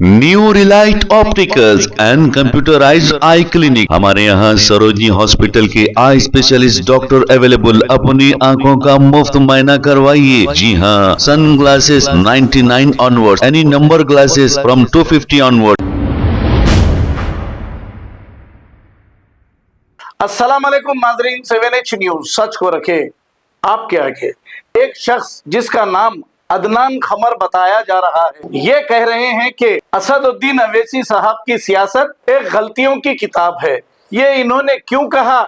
New Relight opticals and computerised I clinic. हमारे यहाँ Sarojini hospital के आई स्पेशलिस्ट डॉक्टर अवेलेबल। अपनी आंखों का मुफ्त मुआयना करवाइए। जी हाँ, sun glasses 99 onward, any number glasses from 250 onward. अस्सलाम वालेकुम नाज़रीन, 7H न्यूज सच को रखे आपके आगे। एक शख्स जिसका नाम अदनान खमर बताया जा रहा है, ये कह रहे हैं कि असदुद्दीन अवैसी साहब की सियासत एक गलतियों की किताब है। ये इन्होंने क्यों कहा,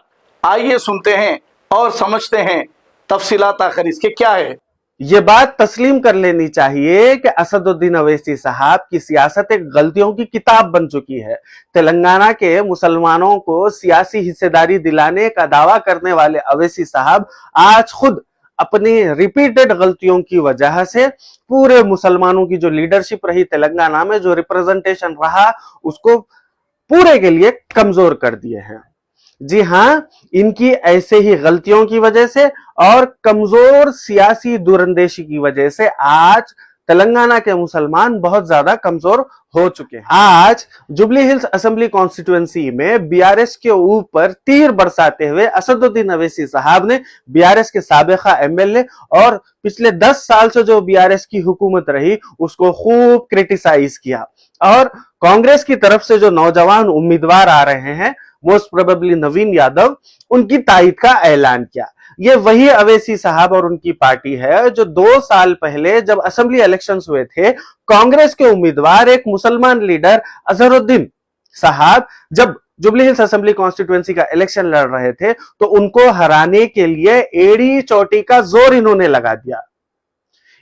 आइए सुनते हैं और समझते हैं तफसीलात आखिर इसके क्या है। ये बात तस्लीम कर लेनी चाहिए कि असदुद्दीन अवैसी साहब की सियासत एक गलतियों की किताब बन चुकी है। तेलंगाना के मुसलमानों को सियासी हिस्सेदारी दिलाने का दावा करने वाले अवैसी साहब आज खुद अपनी रिपीटेड गलतियों की वजह से पूरे मुसलमानों की जो लीडरशिप रही तेलंगाना में, जो रिप्रेजेंटेशन रहा, उसको पूरे के लिए कमजोर कर दिए हैं। जी हाँ, इनकी ऐसे ही गलतियों की वजह से और कमजोर सियासी दूरंदेशी की वजह से आज तेलंगाना के मुसलमान बहुत ज्यादा कमजोर हो चुके हैं। आज जुबली हिल्स असेंबली कॉन्स्टिट्यूएंसी में बीआरएस के ऊपर तीर बरसाते हुए असदुद्दीन अवैसी साहब ने बीआरएस के साबिका एमएलए और पिछले 10 साल से जो बीआरएस की हुकूमत रही उसको खूब क्रिटिसाइज किया। और कांग्रेस की तरफ से जो नौजवान उम्मीदवार आ रहे हैं, मोस्ट प्रोबेबली नवीन यादव, उनकी तायद का ऐलान किया। ये वही अवैसी साहब और उनकी पार्टी है जो 2 साल पहले जब असेंबली इलेक्शंस हुए थे, कांग्रेस के उम्मीदवार एक मुसलमान लीडर अजहरुद्दीन साहब जब जुबली हिल्स असेंबली कॉन्स्टिट्यूएंसी का इलेक्शन लड़ रहे थे तो उनको हराने के लिए एड़ी चोटी का जोर इन्होंने लगा दिया।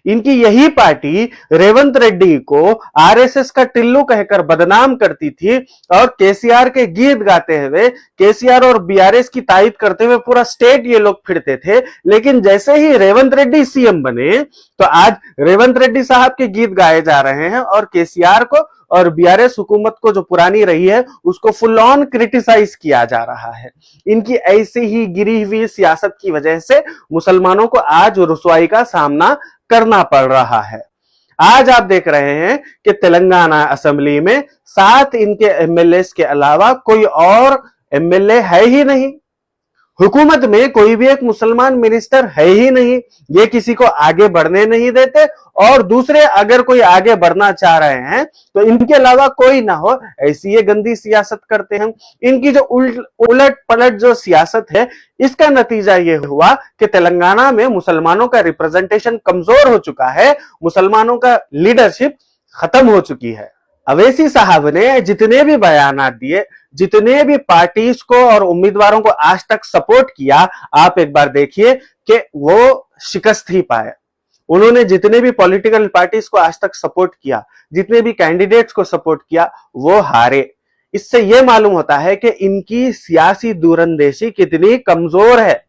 इनकी यही पार्टी रेवंत रेड्डी को आरएसएस का टिल्लू कहकर बदनाम करती थी और केसीआर के गीत गाते हुए, केसीआर और बीआरएस की तायद करते हुए पूरा स्टेट ये लोग फिरते थे। लेकिन जैसे ही रेवंत रेड्डी सीएम बने तो आज रेवंत रेड्डी साहब के गीत गाए जा रहे हैं और केसीआर को और बीआरएस हुकूमत को जो पुरानी रही है उसको फुल ऑन क्रिटिसाइज किया जा रहा है। इनकी ऐसी ही गिरी हुई सियासत की वजह से मुसलमानों को आज रुसवाई का सामना करना पड़ रहा है। आज आप देख रहे हैं कि तेलंगाना असेंबली में 7 इनके एमएलए के अलावा कोई और एमएलए है ही नहीं। हुकूमत में कोई भी एक मुसलमान मिनिस्टर है ही नहीं। ये किसी को आगे बढ़ने नहीं देते और दूसरे अगर कोई आगे बढ़ना चाह रहे हैं तो इनके अलावा कोई ना हो, ऐसी ये गंदी सियासत करते हैं। इनकी जो उलट पलट जो सियासत है, इसका नतीजा ये हुआ कि तेलंगाना में मुसलमानों का रिप्रेजेंटेशन कमजोर हो चुका है, मुसलमानों का लीडरशिप खत्म हो चुकी है। अवैसी साहब ने जितने भी बयानात दिए, जितने भी पार्टीज को और उम्मीदवारों को आज तक सपोर्ट किया, आप एक बार देखिए कि वो शिकस्त ही पाए। उन्होंने जितने भी पॉलिटिकल पार्टीज को आज तक सपोर्ट किया, जितने भी कैंडिडेट्स को सपोर्ट किया, वो हारे। इससे यह मालूम होता है कि इनकी सियासी दूरंदेशी कितनी कमजोर है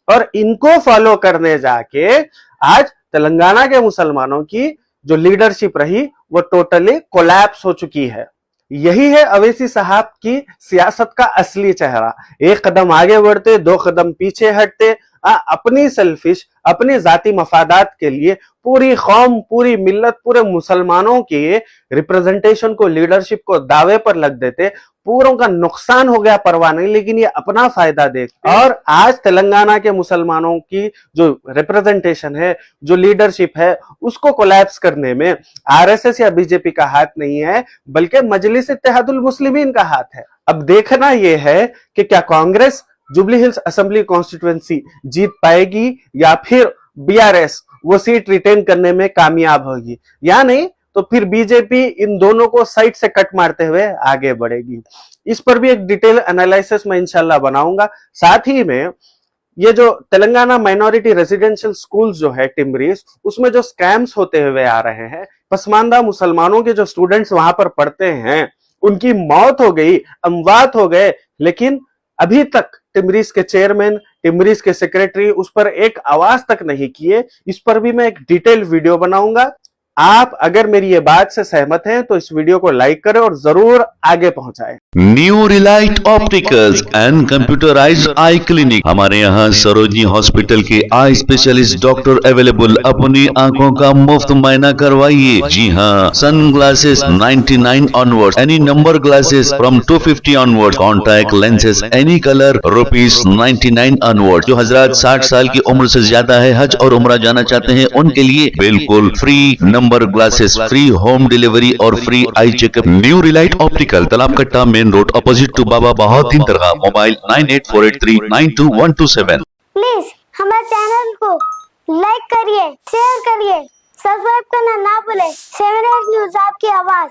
और इनको फॉलो करने जाके आज तेलंगाना के मुसलमानों की जो लीडरशिप रही वो टोटली कोलैप्स हो चुकी है। यही है अवैसी साहब की सियासत का असली चेहरा। एक कदम आगे बढ़ते, 2 कदम पीछे हटते, अपनी सेल्फिश, अपने जाती मफादात के लिए पूरी कौम, पूरी मिल्लत, पूरे मुसलमानों के रिप्रेजेंटेशन को, लीडरशिप को दावे पर लग देते। पूरों का नुकसान हो गया परवाह नहीं, लेकिन ये अपना फायदा देखते। और आज तेलंगाना के मुसलमानों की जो रिप्रेजेंटेशन है, जो लीडरशिप है, उसको कोलैप्स करने में आरएसएस या बीजेपी का हाथ नहीं है, बल्कि मजलिस इत्तेहादुल मुस्लिमीन का हाथ है। अब देखना यह है कि क्या कांग्रेस जुबली हिल्स असेंबली कॉन्स्टिट्यूएंसी जीत पाएगी या फिर बीआरएस वो सीट रिटेन करने में कामयाब होगी, या नहीं तो फिर बीजेपी इन दोनों को साइड से कट मारते हुए आगे बढ़ेगी। इस पर भी एक डिटेल एनालिसिस मैं इंशाल्लाह बनाऊंगा। साथ ही में ये जो तेलंगाना माइनॉरिटी रेजिडेंशियल स्कूल्स जो है टिमरीज, उसमें जो स्कैम्स होते हुए आ रहे हैं, पसमानदा मुसलमानों के जो स्टूडेंट्स वहां पर पढ़ते हैं उनकी मौत हो गई, अमवात हो गए, लेकिन अभी तक टिमरीज के चेयरमैन, टिमरीज के सेक्रेटरी उस पर एक आवाज तक नहीं किए। इस पर भी मैं एक डिटेल वीडियो बनाऊंगा। आप अगर मेरी ये बात से सहमत हैं तो इस वीडियो को लाइक करें और जरूर आगे पहुंचाएं। New Relight opticals and computerised I clinic. हमारे यहाँ सरोजनी हॉस्पिटल के आई स्पेशलिस्ट डॉक्टर अवेलेबल। अपनी आंखों का मुफ्त मुआयना करवाइए। जी हाँ, sun glasses 99 onward, any number glasses from 250 onward, contact lenses any colour ₹99 onward. जो हजरात 60 साल की उम्र से ज्यादा है, हज और उम्रा जाना चाहते हैं, उनके लिए बिल्कुल free number glasses, free home delivery और free eye checkup. New relight optical, Talab Katta, main road, opposite to Baba Bahauddin Dargah. Mobile 9848392127। Please हमारे चैनल को लाइक करिए, शेयर करिए, सब्सक्राइब करना ना भूले। 7 न्यूज़ आपकी आवाज।